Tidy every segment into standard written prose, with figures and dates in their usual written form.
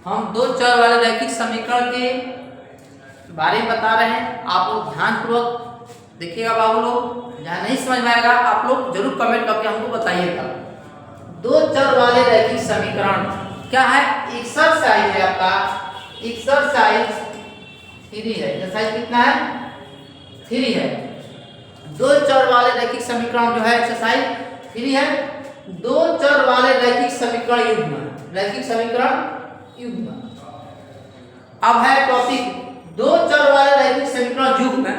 हम दो चर वाले रैखिक समीकरण के बारे में बता रहे हैं। आप लोग ध्यानपूर्वक देखिएगा बाबू लोग। जहाँ नहीं समझ में आएगा आप लोग जरूर कमेंट करके हमको बताइएगा। दो चर वाले रैखिक समीकरण क्या है? एक्सरसाइज है आपका, एक्सरसाइज 3 है। एक्सरसाइज कितना है? 3 है। दो चर वाले रैखिक समीकरण जो है एक्सरसाइज 3 है। दो चर वाले रैखिक समीकरण युग्म, रैखिक समीकरण युग्म। अब है टॉपिक दो चर वाले रैखिक समीकरण युग्म,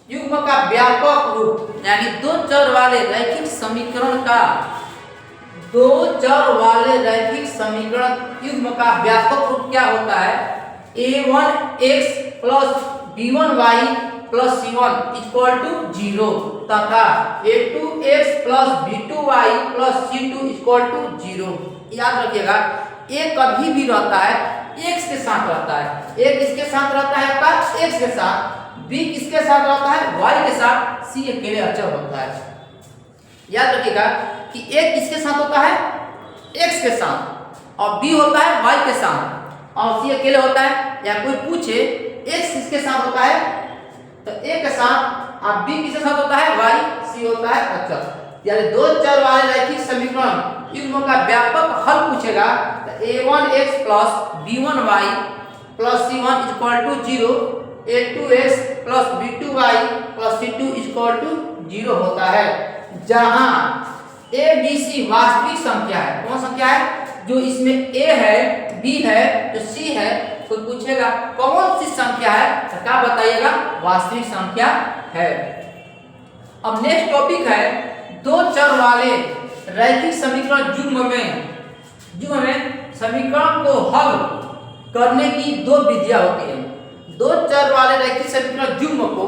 युग्म का व्यापक रूप, यानी दो चर वाले रैखिक समीकरण का, दो चर वाले रैखिक समीकरण युग्म का व्यापक रूप क्या होता है? a1x plus b1y plus c1 equal to 0 तथा a2x plus b2y plus c2 equal to 0। याद रखिएगा a कभी भी रहता है x के साथ रहता है। a किसके साथ रहता है? आपका x के साथ। b किसके साथ रहता है? y के साथ। c अकेले अचर होता है। याद रखिएगा कि a किसके साथ होता है? x के साथ, और b होता है y के साथ, और c अकेले होता है। या कोई पूछे x किसके साथ होता है, तो a के साथ, और b किसके साथ होता है? y, c होता है अचर। यानी दो चर वाले रैखिक समीकरण युग्म का व्यापक हल पूछेगा तो a1x plus b1y plus c1 equal to 0, a2x plus b2y plus c2 equal to 0 होता है। जहां a b c वास्तविक संख्या है। कौन संख्या है? जो इसमें a है, b है, जो c है। कोई पूछेगा कौन सी संख्या है, तो क्या बताइएगा? वास्तविक संख्या है। अब नेक्स्ट टॉपिक है दो चर वाले रैखिक समीकरण युग्म में समीकरण को हल करने की दो विधियां होती हैं। दो चर वाले रैखिक समीकरण युग्म को,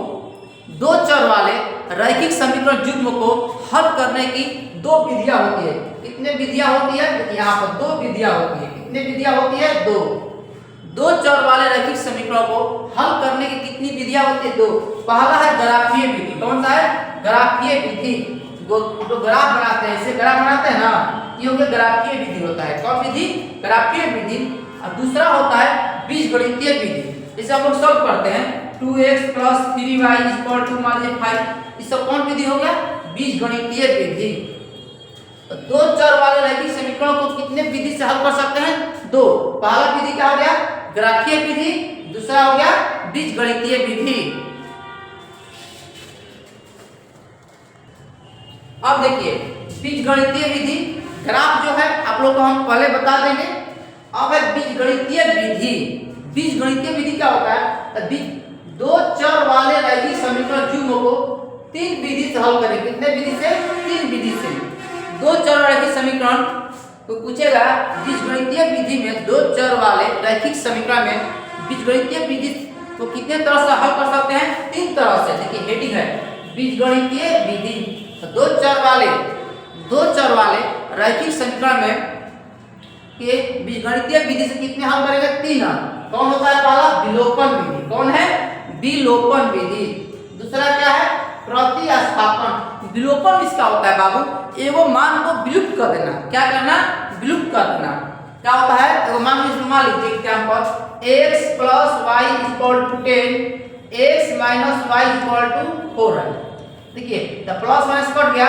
दो चर वाले रैखिक समीकरण युग्म को हल करने की दो विधियां होती है। कितने विधियां होती है? यहाँ पर दो विधियां होती है। कितने विधियां होती है? दो। दो चर वाले रैखिक समीकरणों को हल करने की कितनी विधियां होती है? दो। पहला है ग्राफीय विधि। कौन सा है? ग्राफीय विधि। जो ग्राफ बनाते हैं, इसे ग्राफ बनाते हैं ना, ये हो गया ग्राफीय विधि होता है। कौन विधि? ग्राफीय विधि। और दूसरा होता है बीजगणितीय विधि। इसे हम लोग सॉल्व करते हैं। 2x plus 3y equal to मान लीजिए 5। इसका कौन विधि हो गया? बीजगणितीय विधि। तो दो चर वाले रैखिक समीकरणों को कितने विधि से हल कर सकते हैं? दो। पहला विधि क्या हो गया? ग्राफीय विधि। दूसरा हो गया बीजगणितीय विधि। अब देखिए बीजगणितीय विधि, ग्राफ जो है आप लोग को हम पहले बता देंगे। अब है बीजगणितीय विधि। बीजगणितीय विधि क्या होता है? दो चर वाले रैखिक समीकरण युग्म को तीन विधि से हल करें। कितने विधि से? तीन विधि से। दो चर रैखिक समीकरण तो पूछेगा बीजगणितीय विधि में दो चर वाले रैखिक समीकरण में बीजगणितीय विधि को कितने तरह से हल कर सकते हैं? तीन तरह से। देखिए हेडिंग है बीजगणितीय विधि। दो चर वाले रैखिक समीकरण में के बीजगणितीय विधि से कितने हल करेंगे? तीन। कौन होता है? पहला विलोपन विधि। कौन है? विलोपन विधि। दूसरा क्या है? प्रतिस्थापन। विलोपन किसका होता है बाबू? एगो मान को विलुप्त कर देना। क्या करना? विलुप्त कर देना। क्या होता है? एगो मान लीजिए example x plus y equal to 10, x minus y equal to 4 है। देखिए द प्लस माइनस कट गया,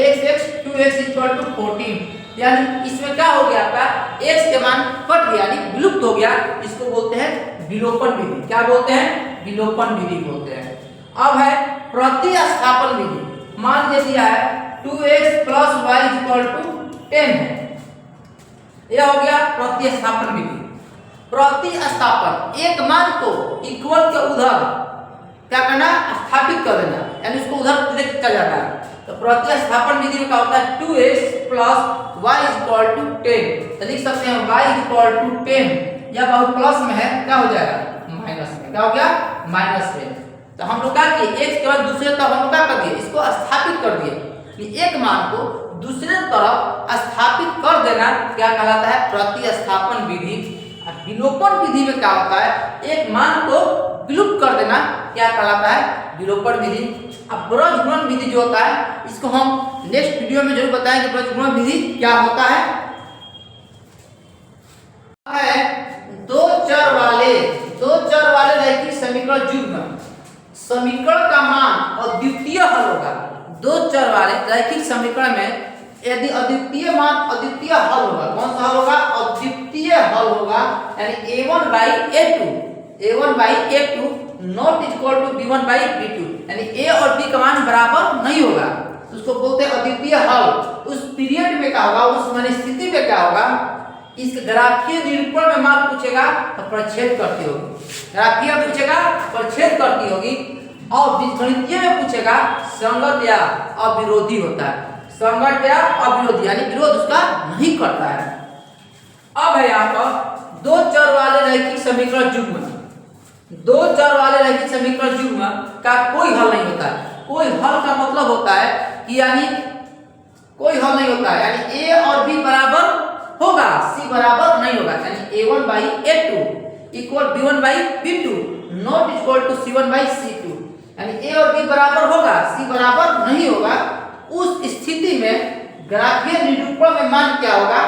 x 2x इक्वल टू 14। यानी इसमें क्या हो गया? आपका x के मान कट गया, यानी विलुप्त हो गया। इसको बोलते हैं विलोपन विधि। क्या बोलते हैं? विलोपन विधि बोलते हैं। अब है प्रतिस्थापन विधि। मान लीजिए दिया है 2x plus y equal to 10 है। यह हो गया प्रतिस्थापन विधि। प्रतिस्थापन, एक मान को इक्वल के उधर क्या करना? स्थापित कर देना, यानी उसको उधर लेके चल जाना। तो प्रतिस्थापन विधि में क्या होता है? 2x plus y equal to 10। तो लिख सकते हैं y इक्वल टू 10। या बहुत प्लस में है, क्या हो जाएगा? माइनस में। क्या हो गया? माइनस में। तो हम लोग क्या किए? एक के बाद दूसरे तरफ हम क्या कर दिए? इसको स्थापित कर दिए। एक मान को दूसरे तरफ स्थापित कर देना क्या कहलाता है? प्रतिस्थापन विधि। विलोपन विधि में क्या होता है? एक मान को विलुप्त कर देना क्या कहलाता है? विलोपन विधि। अब ब्रजगुणन विधि जो होता है, इसको हम नेक्स्ट वीडियो में जरूर बताएंगे ब्रजगुणन विधि क्या होता है। समीकरण का मान अद्वितीय हल होगा, दो चर वाले रैखिक समीकरण में यदि अद्वितीय मान अद्वितीय हल होगा, कौन सा हल होगा? अद्वितीय हल होगा, यानी a1/a2 not equal to b1/b2, यानी a और b का मान बराबर नहीं होगा, उसको बोलते हैं अद्वितीय हल। उस पीरियड में क्या होगा, उस माने स्थिति में क्या होगा, इस ग्राफीय निरूपण में मान पूछेगा तो प्रच्छेद करती होगी, ग्राफीय पूछेगा प्रच्छेद करती होगी, और बीजगणितीय में पूछेगा संगत या अविरोधी होता है, संगत या अविरोधी यानी विरोध उसका नहीं करता है। अब है यहाँ पर दो चर वाले रैखिक समीकरण युग्म, दो चर वाले रैखिक समीकरण युग्म का कोई हल नहीं होता है। कोई हल का मतलब होता है कि यानी कोई हल नहीं होता है, यानी a और b बराबर होगा, c बराबर नहीं होगा, यानी a1/a2 equal b1/b2 not equal to c1/c2, यानी a और b बराबर होगा, c बराबर नहीं होगा। उस स्थिति में ग्राफीय निरूपण में मान क्या होगा?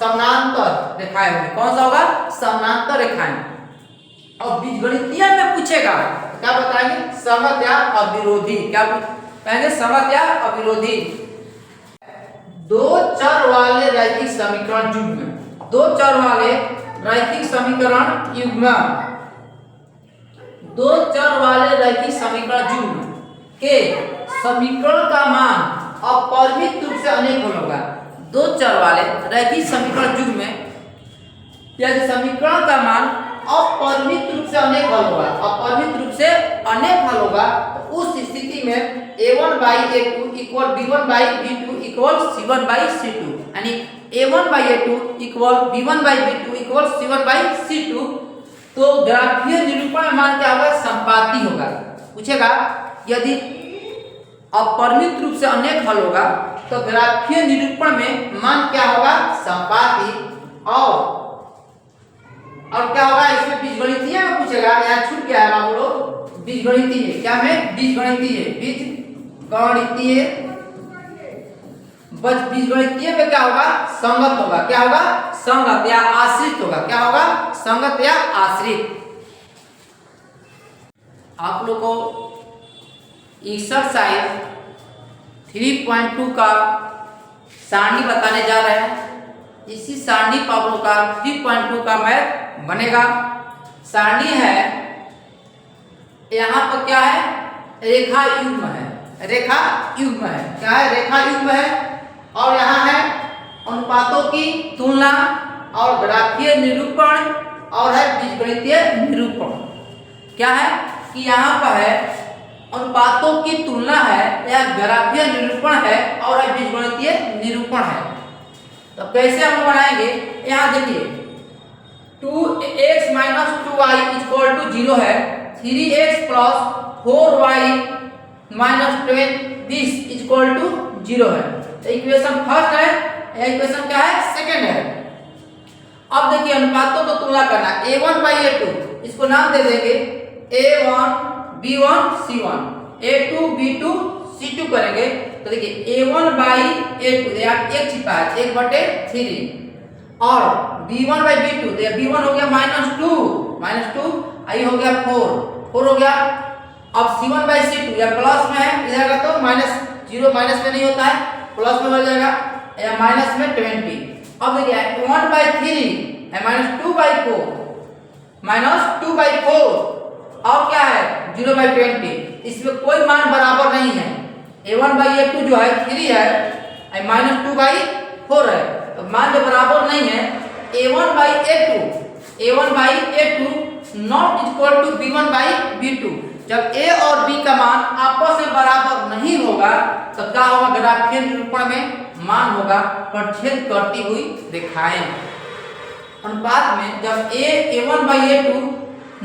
समानांतर रेखाएं होंगी। कौन सा होगा? समानांतर रेखाएं। और बीजगणितीय में पूछेगा तो क्या बताएंगे? समत या अविरोधी। क्या कहेंगे? समत या अविरोधी। दो चर वाले रैखिक समीकरण युग्म, दो चर वाले रैखिक समीकरण युग्म, दो चर वाले रैखिक समीकरण युग्म के समीकरण का मान अपरिमित रूप से अनेक होगा। दो चर वाले रैखिक समीकरण युग्म में यदि समीकरण का मान अपरिमित रूप से अनेक हल होगा, अपरिमित रूप से अनेक हल होगा, तो उस स्थिति में a1/a2 equal b1/b2 equal c1/c2, यानी a1/a2 equal b1/b2 equal c1/c2। तो ग्राफीय निरूपण में मान क्या होगा? संपाती होगा। पूछेगा यदि अपरिमित रूप से अनेक हल होगा तो ग्राफीय निरूपण में मान क्या होगा? संपाती। और क्या होगा? इसमें बीजगणितीय में पूछेगा, यहाँ छूट गया है बाबू लोग, बीजगणितीय क्या है? बीजगणितीय, बीजगणितीय बीजगणितीय में क्या होगा? संगत होगा। क्या होगा? संगत या आश्रित होगा। क्या होगा? संगत या आश्रित। आप लोग को एक्सरसाइज 3.2 का सारणी बताने जा रहे हैं। इसी सारणी पर आप लोग का 3.2 का मैथ बनेगा। सारणी है, यहाँ पर क्या है? रेखा युग्म है, रेखा युग्म है। क्या है? रेखा युग्म है। और यहाँ है अनुपातों की तुलना और ग्राफीय निरूपण और है बीजगणितीय निरूपण। क्या है कि यहाँ पर है अनुपातों की तुलना है, या ग्राफीय निरूपण है और है बीजगणितीय निरूपण है। तो कैसे हम बनाएंगे? यहाँ देखिए 2x - 2y = 0 है, 3x + 4y - 20 = 0 है। तो इक्वेशन फर्स्ट है, इक्वेशन क्या है? सेकंड है। अब देखिए अनुपातों को तुलना करना, a1/a2 इसको नाम दे देंगे a1 b1 c1, a2 b2 c2 करेंगे। तो देखिए a1/a2 यहाँ एक छिपा है, 1/3, और b1/b2 तो b1 हो गया -2 आई हो गया 4 हो गया। अब c1/c2 या प्लस में है, इधर का तो -0 माइनस में नहीं होता है, प्लस में हो जाएगा, या माइनस में 20। अब देखिए 1/3 है -2/4 और क्या है 0/20। इसमें कोई मान बराबर नहीं है। a1/a2 जो है 3 है, -2/4 है, तो मान जो बराबर नहीं है a1/a2 not equal to b1/b2। जब a और b का मान आपस में बराबर नहीं होगा तो क्या होगा? ग्राफीय निरूपण में मान होगा प्रच्छेद करती हुई रेखाएं। अनुपात में जब a1/a2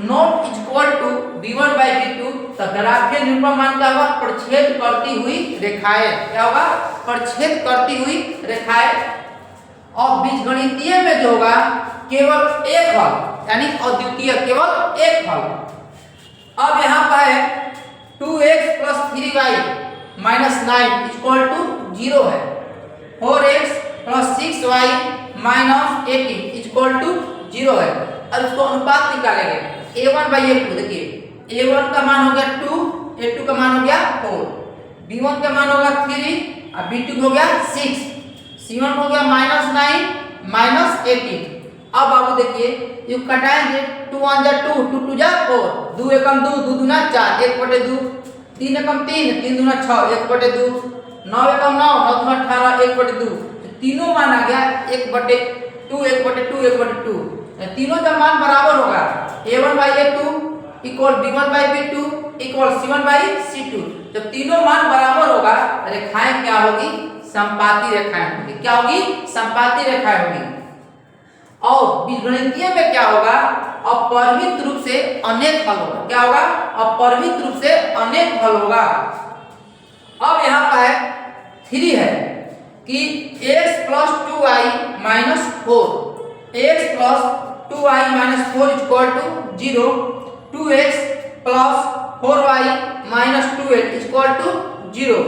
not equal to b1/b2 तो ग्राफीय निरूपण मान क्या होगा? प्रच्छेद करती हुई रेखाएं। क्या होगा? प्रच्छेद करती हुई रेखाएं। और बीजगणितीय में जो होगा केवल एक हल, यानी अद्वितीय, केवल एक हल। अब यहाँ पर है 2x + 3y - 9 = 0 है, 4x + 6y - 18 = 0 है। अब इसको अनुपात निकालेंगे a1/a2। देखिए a1 का मान हो गया 2 A2 का मान हो गया 4, B1 का मान होगा 3 और B2 हो गया 6, C1 हो गया -9 -18। अब बाबू देखिए ये कटाएंगे, 2 1 जा 2, 2 2 जा 4, 2 एकम 2, 2 दूना 4, 1/2, 3 एकम 3, 3 दूना 6, 1/2, 9 एकम 9, 9 दूना 18, 1/2। तीनों मान आ गया 1/2, 1/2, 1/2। तीनों जब मान बराबर होगा A1/A2 equal B1/B2 equal C1/C2, जब तीनों मान बराबर होगा रेखाएं क्या होगी? समपाती रेखाएं होगी। क्या होगी? समपाती रेखाएं होगी। और बीजगणितीय में क्या होगा? अपरिमित रूप से अनेक हल होगा। क्या होगा? अपरिमित रूप से अनेक हल होगा। अब यहाँ पर 3 है कि x + 2y - 4, x + 2y - 4 = 0, 2x + 4y - 2x = 0।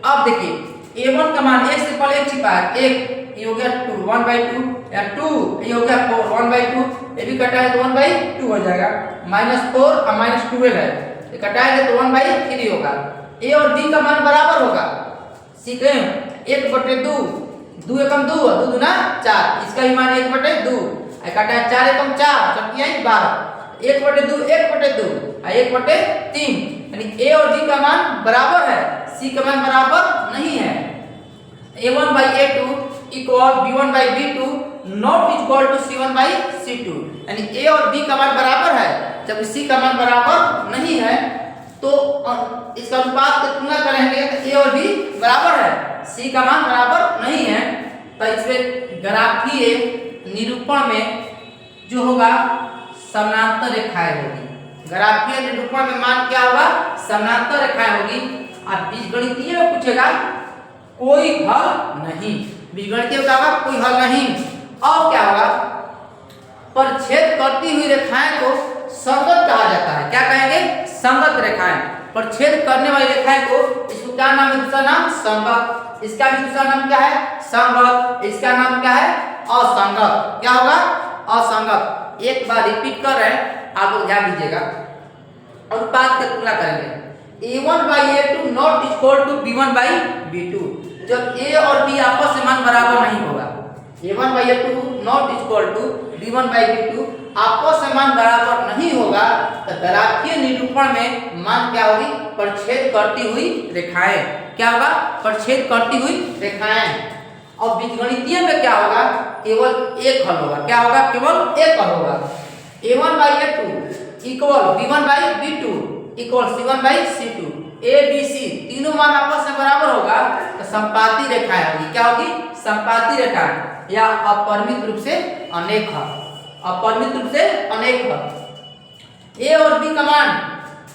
अब देखिए a1 का मान x से पहले 1 छिपा है, 1 ये हो गया 2 1/2, या 2 ये हो गया 4 1/2, ये भी कटाए तो 1/2 हो जाएगा, -4 और -12 है, ये कटाएंगे तो 1/3 होगा। a और b का मान बराबर होगा, सीखें 1/2, 2 एकम 2, 2 दूना 4, इसका भी मान 1/2, कटाए 4 एकम 4, चौकियां 12, 1/2 1/2 और 1/3, यानी a और b का मान बराबर है, c का मान बराबर नहीं है। A1/A2 equal B1/B2 not equal to C1/C2, यानी a और b का मान बराबर है जब c का मान बराबर नहीं है, तो इसका अनुपात की तुलना करेंगे तो a और b बराबर है, c का मान बराबर नहीं है। तो इसमें ग्राफीय निरूपण में जो होगा समानांतर रेखाएं होगी। ग्राफीय निरूपण में मान क्या होगा? समानांतर रेखाएं होगी। और बीजगणितीय में पूछेगा कोई हल नहीं, बीजगणितीय का होगा कोई हल नहीं। और क्या होगा? परछेद करती हुई रेखाएं को संगत कहा जाता है। क्या कहेंगे? संगत रेखाएं। परछेद करने वाली रेखाएं को, इसको क्या नाम है? दूसरा नाम संगत। इसका भी दूसरा नाम क्या है? संगत। इसका नाम क्या है? असंगत। क्या होगा? असंगत। एक बार रिपीट कर रहे हैं, आप लोग ध्यान दीजिएगा। अनुपात की तुलना करेंगे, A1/A2 not equal to B1/B2, जब a और b आपस में मान बराबर नहीं होगा, A1/A2 not equal to B1/B2 आपस में मान बराबर नहीं होगा, तो ग्राफीय निरूपण में मान क्या होगी? परछेद करती हुई रेखाएं। क्या होगा? परछेद करती हुई रेखाएं। और बीजगणितीय में क्या होगा? केवल एक हल होगा। क्या होगा? केवल एक हल होगा। A1/A2 equal B1/B2 equal C1/C2, a b c तीनों मान आपस में बराबर होगा तो समपाती रेखाएं होगी। क्या होगी? समपाती रेखाएं या अपरिमित रूप से अनेक हल। अपरिमित रूप से अनेक हल। a और b का मान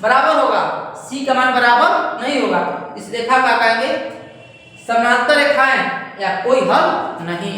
बराबर होगा, c का मान बराबर नहीं होगा, इस रेखा का कहेंगे समानांतर रेखाएं या कोई हल नहीं।